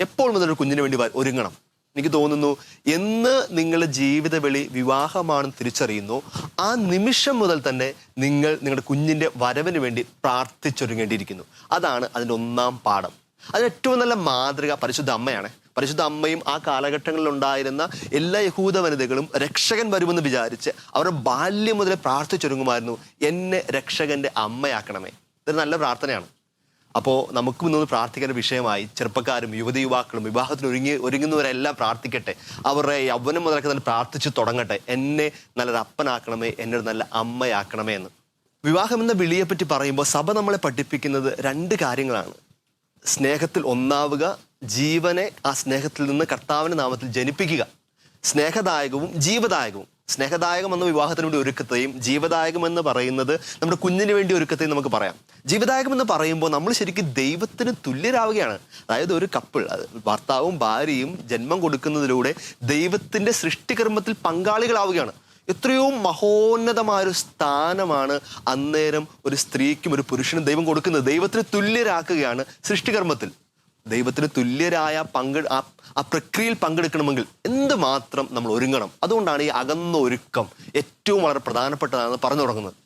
എപ്പോൾ മുതൽ ഒരു കുഞ്ഞിന് വേണ്ടി ഒരുങ്ങണം? എനിക്ക് തോന്നുന്നു എന്ന് നിങ്ങളുടെ ജീവിത വിളി വിവാഹമാണെന്ന് തിരിച്ചറിയുന്നു, ആ നിമിഷം മുതൽ തന്നെ നിങ്ങൾ നിങ്ങളുടെ കുഞ്ഞിൻ്റെ വരവിന് വേണ്ടി പ്രാർത്ഥിച്ചൊരുങ്ങേണ്ടിയിരിക്കുന്നു. അതാണ് അതിൻ്റെ ഒന്നാം പാഠം. അതിന് ഏറ്റവും നല്ല മാതൃക പരിശുദ്ധ അമ്മയാണ്. പരിശുദ്ധ അമ്മയും ആ കാലഘട്ടങ്ങളിൽ ഉണ്ടായിരുന്ന എല്ലാ യഹൂദ വനിതകളും രക്ഷകൻ വരുമെന്ന് വിചാരിച്ച് അവരുടെ ബാല്യം മുതലേ പ്രാർത്ഥിച്ചൊരുങ്ങുമായിരുന്നു, എന്നെ രക്ഷകന്റെ അമ്മയാക്കണമേ. ഇതൊരു നല്ല പ്രാർത്ഥനയാണ്. അപ്പോൾ നമുക്കും ഇന്നൊന്ന് പ്രാർത്ഥിക്കേണ്ട വിഷയമായി ചെറുപ്പക്കാരും യുവതി യുവാക്കളും വിവാഹത്തിന് ഒരുങ്ങുന്നവരെല്ലാം പ്രാർത്ഥിക്കട്ടെ. അവരുടെ യൗവനം മുതലൊക്കെ തന്നെ പ്രാർത്ഥിച്ച് തുടങ്ങട്ടെ, എന്നെ നല്ലൊരു അപ്പനാക്കണമേ, എന്നെ ഒരു നല്ല അമ്മയാക്കണമേ എന്ന്. വിവാഹം എന്ന വിളിയെപ്പറ്റി പറയുമ്പോൾ സഭ നമ്മളെ പഠിപ്പിക്കുന്നത് 2 കാര്യങ്ങളാണ്. സ്നേഹത്തിൽ ഒന്നാവുക, ജീവനെ ആ സ്നേഹത്തിൽ നിന്ന് കർത്താവിൻ്റെ നാമത്തിൽ ജനിപ്പിക്കുക. സ്നേഹദായകവും ജീവദായകവും. സ്നേഹദായകം എന്ന വിവാഹത്തിന് വേണ്ടി ഒരുക്കത്തെയും ജീവദായകം എന്ന് പറയുന്നത് നമ്മുടെ കുഞ്ഞിന് വേണ്ടി ഒരുക്കത്തെയും നമുക്ക് പറയാം. ജീവദായകം എന്ന് പറയുമ്പോൾ നമ്മൾ ശരിക്കും ദൈവത്തിന് തുല്യരാവുകയാണ്. അതായത് ഒരു കപ്പിൾ, ഭർത്താവും ഭാര്യയും ജന്മം കൊടുക്കുന്നതിലൂടെ ദൈവത്തിൻ്റെ സൃഷ്ടികർമ്മത്തിൽ പങ്കാളികളാവുകയാണ്. എത്രയോ മഹോന്നതമായൊരു സ്ഥാനമാണ് അന്നേരം ഒരു സ്ത്രീക്കും ഒരു പുരുഷനും ദൈവം കൊടുക്കുന്നത്. ദൈവത്തിന് തുല്യരാക്കുകയാണ് സൃഷ്ടികർമ്മത്തിൽ. ദൈവത്തിന് തുല്യരായ ആ പ്രക്രിയയിൽ പങ്കെടുക്കണമെങ്കിൽ എന്തുമാത്രം നമ്മൾ ഒരുങ്ങണം. അതുകൊണ്ടാണ് ഈ അകന്ന ഒരുക്കം ഏറ്റവും വളരെ പ്രധാനപ്പെട്ടതാണെന്ന് പറഞ്ഞു തുടങ്ങുന്നത്.